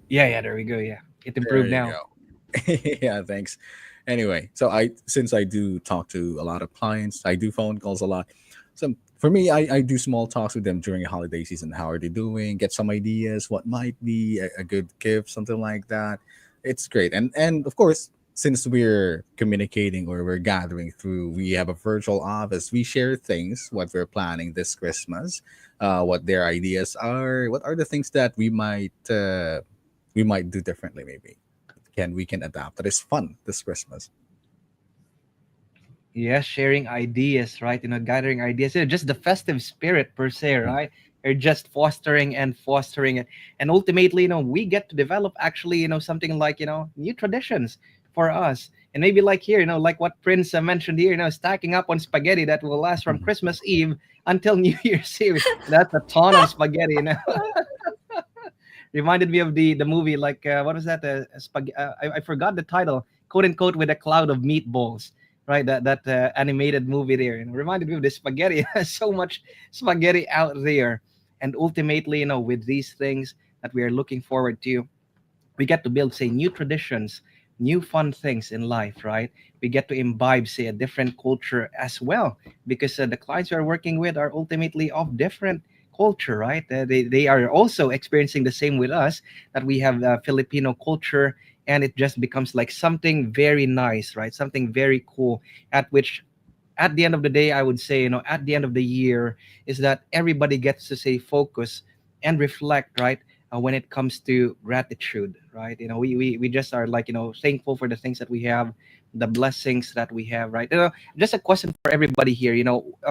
Yeah, yeah, there we go. Yeah, it There improved you now. go. Yeah, thanks. Anyway, so since I do talk to a lot of clients, I do phone calls a lot. So for me, I do small talks with them during the holiday season. How are they doing? Get some ideas. What might be a good gift, something like that. It's great. And of course, since we're communicating or we're gathering through, we have a virtual office. We share things, what we're planning this Christmas, what their ideas are, what are the things that we might do differently, maybe we can adapt. That is fun this Christmas. Yeah, sharing ideas, right? Gathering ideas. Just the festive spirit per se, Mm. right? Or just fostering and fostering it. And ultimately, we get to develop actually, something like, new traditions for us. And maybe like here, like what Prince mentioned here, stacking up on spaghetti that will last from Mhm. Christmas Eve until New Year's Eve. That's a ton of spaghetti. Reminded me of the movie, like what was that? I forgot the title. "Quote unquote" with a cloud of meatballs, right? That animated movie there, and reminded me of the spaghetti. So much spaghetti out there, and ultimately, with these things that we are looking forward to, we get to build, say, new traditions, new fun things in life, right? We get to imbibe, say, a different culture as well, because the clients we are working with are ultimately of different culture, right? They are also experiencing the same with us, that we have Filipino culture, and it just becomes like something very nice, right? Something very cool, at which at the end of the day, I would say, at the end of the year, is that everybody gets to say focus and reflect, right? When it comes to gratitude, right? We just are like, thankful for the things that we have, the blessings that we have, right? Just a question for everybody here,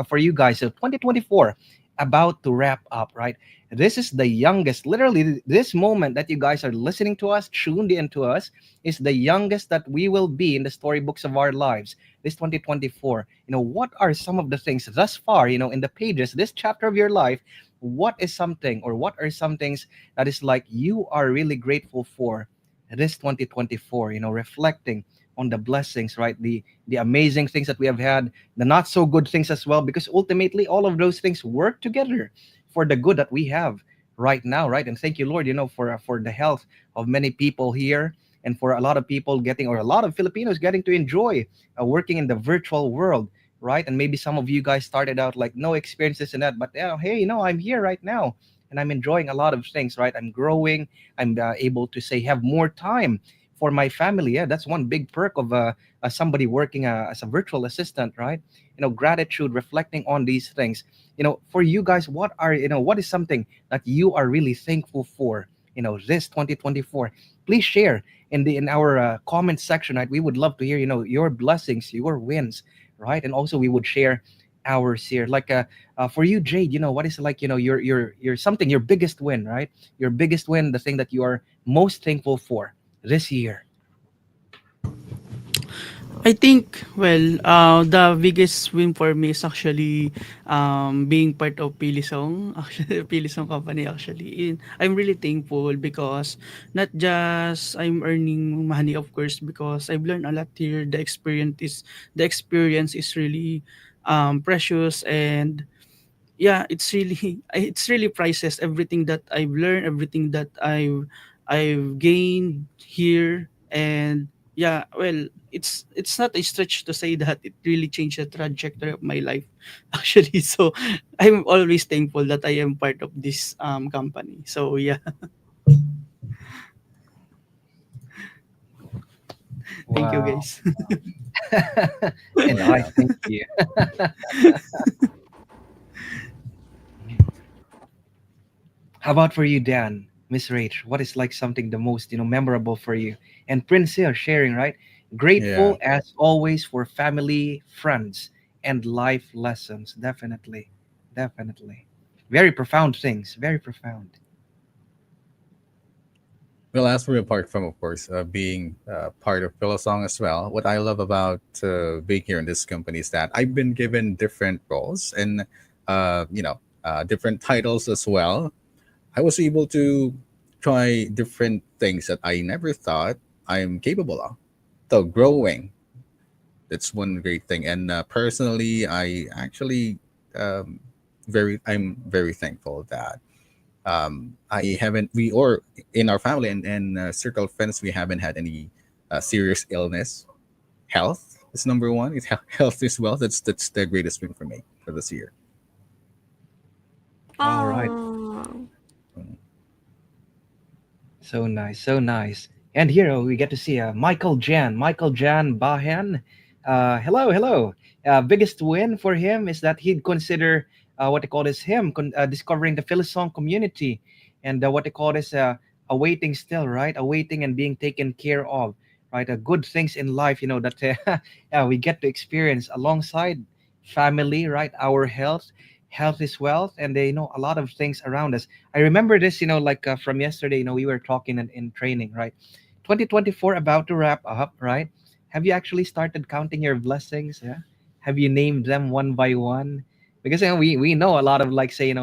for you guys. So 2024, about to wrap up, right? This is the youngest, literally, this moment that you guys are listening to us, tuned into us, is the youngest that we will be in the storybooks of our lives this 2024. What are some of the things thus far, in the pages, this chapter of your life? What is something, or what are some things that is like you are really grateful for this 2024? Reflecting on the blessings, right? The amazing things that we have had, the not so good things as well, because ultimately all of those things work together for the good that we have right now, right? And thank you, Lord, for the health of many people here, and for a lot of people getting, or a lot of Filipinos getting to enjoy working in the virtual world, right? And maybe some of you guys started out like no experiences in that, but hey, I'm here right now, and I'm enjoying a lot of things, right? I'm growing. I'm able to say have more time for my family. Yeah, that's one big perk of somebody working as a virtual assistant, right? Gratitude, reflecting on these things. For you guys, what is something that you are really thankful for? This 2024. Please share in our comment section, right? We would love to hear your blessings, your wins, right? And also we would share ours here. Like for you, Jade, what is like your something, your biggest win, right? Your biggest win, the thing that you are most thankful for this year. I think, well, the biggest win for me is actually being part of Pilisong, actually, Pilisong company actually. I'm really thankful because not just I'm earning money, of course, because I've learned a lot here. The experience is really precious, and yeah, it's really it's really priceless. Everything that I've learned, everything that I've gained here. And yeah, well, it's not a stretch to say that it really changed the trajectory of my life actually. So I'm always thankful that I am part of this company. So yeah. Thank you, Wow. guys. And Well, I yeah. thank you. How about for you, Dan? Miss Rach, what is like something the most, memorable for you? And Prince here sharing, right? Yeah. Grateful as always for family, friends, and life lessons. Definitely. Definitely. Very profound things. Very profound. Well, as for apart from, of course, being part of Philosong as well, what I love about being here in this company is that I've been given different roles and, different titles as well. I was able to try different things that I never thought I'm capable of. So growing, that's one great thing. And personally, I actually um, I'm very thankful that I haven't we or in our family and circle of friends we haven't had any serious illness. Health is number one. It's health is wealth. That's the greatest win for me for this year. All right. Oh, Mm. So nice, so nice. And here we get to see Michael Jan Bahan. Hello, hello. Biggest win for him is that he'd consider what they call this discovering the Philosong community, and what they call this awaiting still, right? Awaiting and being taken care of, right? Good things in life, that yeah, we get to experience alongside family, right? Our health. Health is wealth, and they know a lot of things around us. I remember this, like from yesterday, we were talking in training, right? 2024 about to wrap up, right? Have you actually started counting your blessings? Yeah. Have you named them one by one? Because we know a lot of like say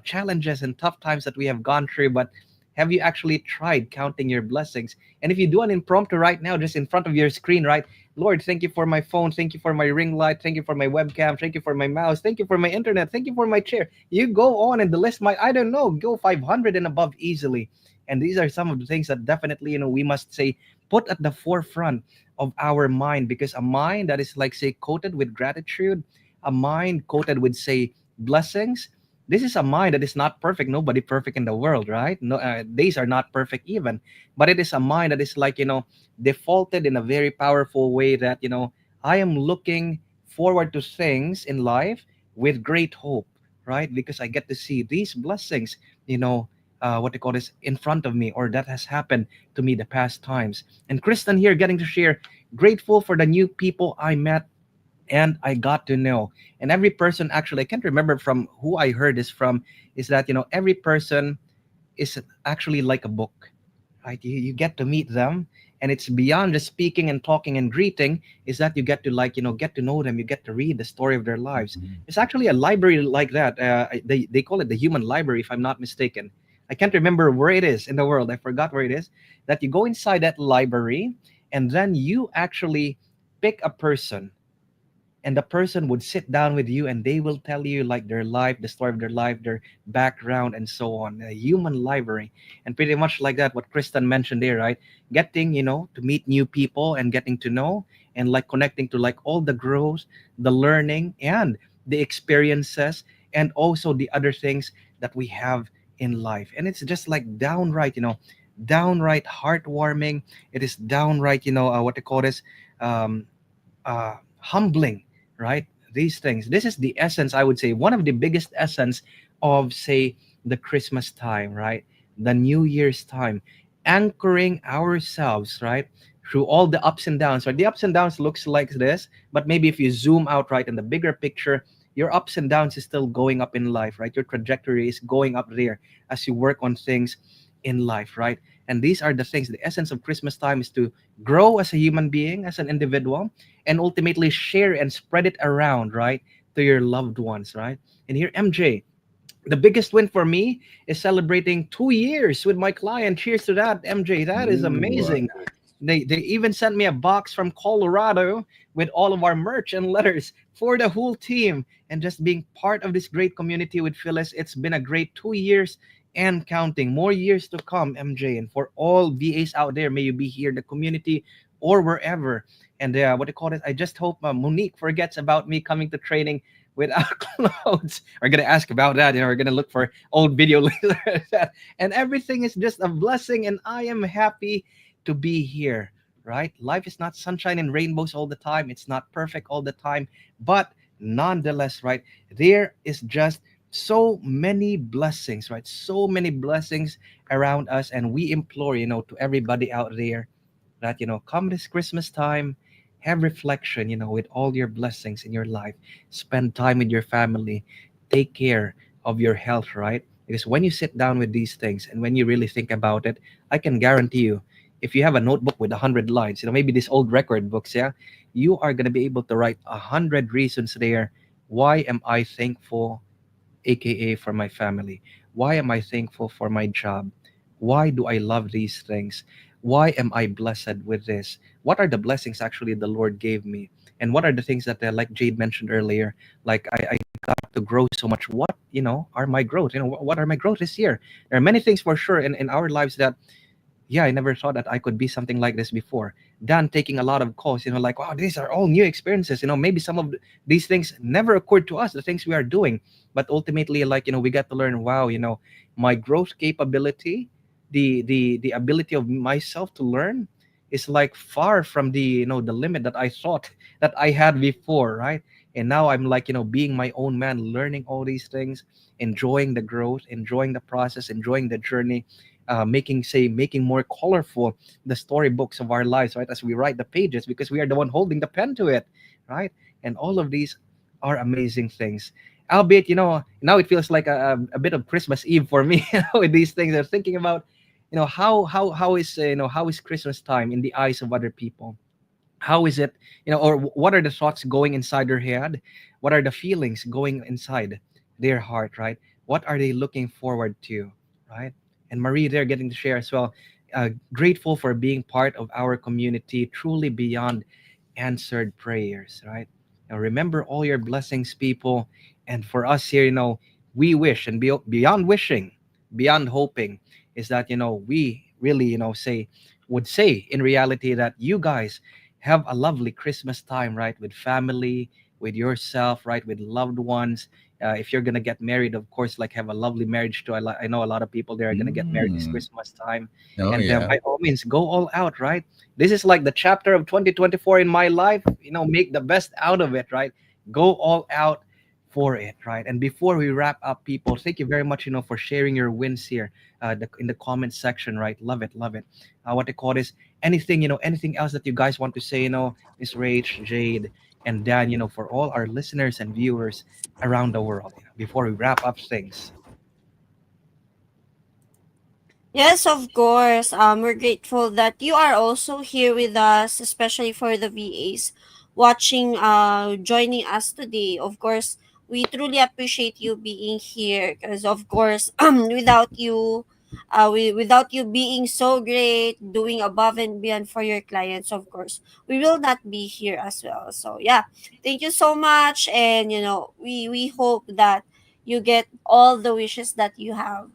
challenges and tough times that we have gone through, but have you actually tried counting your blessings? And if you do an impromptu right now, just in front of your screen, right? Lord, thank you for my phone. Thank you for my ring light. Thank you for my webcam. Thank you for my mouse. Thank you for my internet. Thank you for my chair. You go on and the list might, I don't know, go 500 and above easily. And these are some of the things that definitely, we must say, put at the forefront of our mind, because a mind that is like, say, coated with gratitude, a mind coated with, say, blessings. This is a mind that is not perfect. Nobody perfect in the world, right? No, days are not perfect even, but it is a mind that is like, defaulted in a very powerful way that I am looking forward to things in life with great hope, right? Because I get to see these blessings, what they call this in front of me, or that has happened to me the past times. And Kristen here getting to share, grateful for the new people I met and I got to know. And every person, actually, I can't remember from who I heard this from, is that every person is actually like a book, right? You get to meet them, and it's beyond just speaking and talking and greeting. Is that you get to like get to know them, you get to read the story of their lives. Mhm. It's actually a library like that. They call it the human library, if I'm not mistaken. I can't remember where it is in the world, I forgot where it is. That you go inside that library, and then you actually pick a person, and the person would sit down with you and they will tell you like their life, the story of their life, their background, and so on. A human library. And pretty much like that, what Kristen mentioned there, right? Getting to meet new people and getting to know, and like connecting to like all the growth, the learning, and the experiences, and also the other things that we have in life. And it's just like downright, downright heartwarming. It is downright, what they call this, um, humbling, right? These things. This is the essence, I would say, one of the biggest essence of, say, the Christmas time, right? The New Year's time, anchoring ourselves, right? Through all the ups and downs, right? The ups and downs looks like this, but maybe if you zoom out, right, in the bigger picture, your ups and downs is still going up in life, right? Your trajectory is going up there as you work on things in life, right? And these are the things. The essence of Christmas time is to grow as a human being, as an individual, and ultimately share and spread it around, right, to your loved ones, right? And here, MJ, the biggest win for me is celebrating 2 years with my client. Cheers to that, MJ. That is Ooh. amazing. They even sent me a box from Colorado with all of our merch and letters for the whole team. And just being part of this great community with Phyllis, it's been a great 2 years and counting. More years to come, MJ. And for all VAs out there, may you be here, the community, or wherever. And what do you call it? I just hope Monique forgets about me coming to training without clothes. We're gonna ask about that. We're gonna look for old video later. And everything is just a blessing, and I am happy to be here. Right? Life is not sunshine and rainbows all the time. It's not perfect all the time, but nonetheless, right? There is just so many blessings, right? So many blessings around us, and we implore, to everybody out there that come this Christmas time, have reflection, with all your blessings in your life. Spend time with your family. Take care of your health, right? Because when you sit down with these things and when you really think about it, I can guarantee you, if you have a notebook with 100 lines, maybe these old record books, yeah, you are going to be able to write 100 reasons there. Why am I thankful, aka for my family? Why am I thankful for my job? Why do I love these things? Why am I blessed with this? What are the blessings actually the Lord gave me? And what are the things that, like Jade mentioned earlier, like I got to grow so much? What, are my growth? What are my growth this year? There are many things for sure in our lives that, yeah, I never thought that I could be something like this before. Dan taking a lot of calls, like, wow, these are all new experiences. Maybe some of these things never occurred to us, the things we are doing. But ultimately, like, we got to learn, wow, my growth capability, the ability of myself to learn is like far from the limit that I thought that I had before, right? And now I'm like, being my own man, learning all these things, enjoying the growth, enjoying the process, enjoying the journey, making more colorful the storybooks of our lives, right? As we write the pages, because we are the one holding the pen to it, right? And all of these are amazing things. Albeit, now it feels like a bit of Christmas Eve for me, with these things. I'm thinking about, how is Christmas time in the eyes of other people? How is it, or what are the thoughts going inside their head? What are the feelings going inside their heart, right? What are they looking forward to, right? And Marie, they're getting to share as well. Grateful for being part of our community, truly beyond answered prayers, right? Now remember all your blessings, people. And for us here, we wish, and beyond wishing, beyond hoping, is that we really, would say in reality that you guys have a lovely Christmas time, right? With family, with yourself, right? With loved ones. If you're gonna get married, of course, like have a lovely marriage too. I know a lot of people there are gonna get married this Mm. Christmas time, Oh and yeah. by all means, go all out, right? This is like the chapter of 2024 in my life. Make the best out of it, right? Go all out for it, right? And before we wrap up, people, thank you very much, for sharing your wins here, in the comment section, right? Love it, love it. What they call this? Anything, anything else that you guys want to say, Miss Rach, Jade, and Dan, for all our listeners and viewers around the world, before we wrap up things. Yes, of course. We're grateful that you are also here with us, especially for the VAs watching, joining us today. Of course, we truly appreciate you being here because, of course, without you, without you being so great, doing above and beyond for your clients, of course, we will not be here as well. So, yeah, thank you so much. And, we hope that you get all the wishes that you have.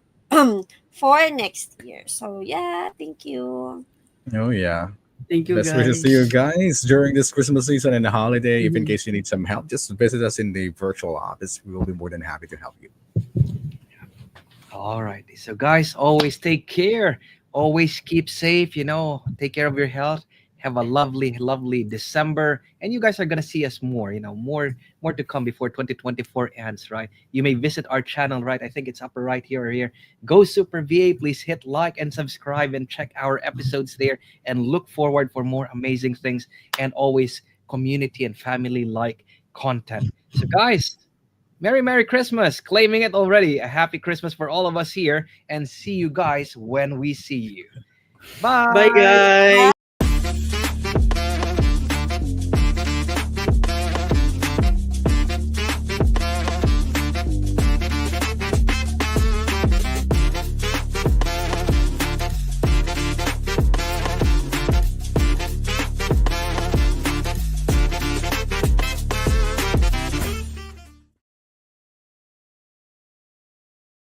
For next year. So yeah, thank you. Oh yeah. Thank you, Best wishes to you guys. guys during this Christmas season and the holiday. If in Mhm. case you need some help, just visit us in the virtual office. We will be more than happy to help you. All right. So, guys, always take care. Always keep safe. Take care of your health. Have a lovely, lovely December. And you guys are gonna see us more. More to come before 2024 ends. Right. You may visit our channel. Right. I think it's upper right here or here. Go Super VA. Please hit like and subscribe and check our episodes there. And look forward for more amazing things and always community and family like content. So, guys. Merry Christmas. Claiming it already. A happy Christmas for all of us here. And see you guys when we see you. Bye, Bye. guys.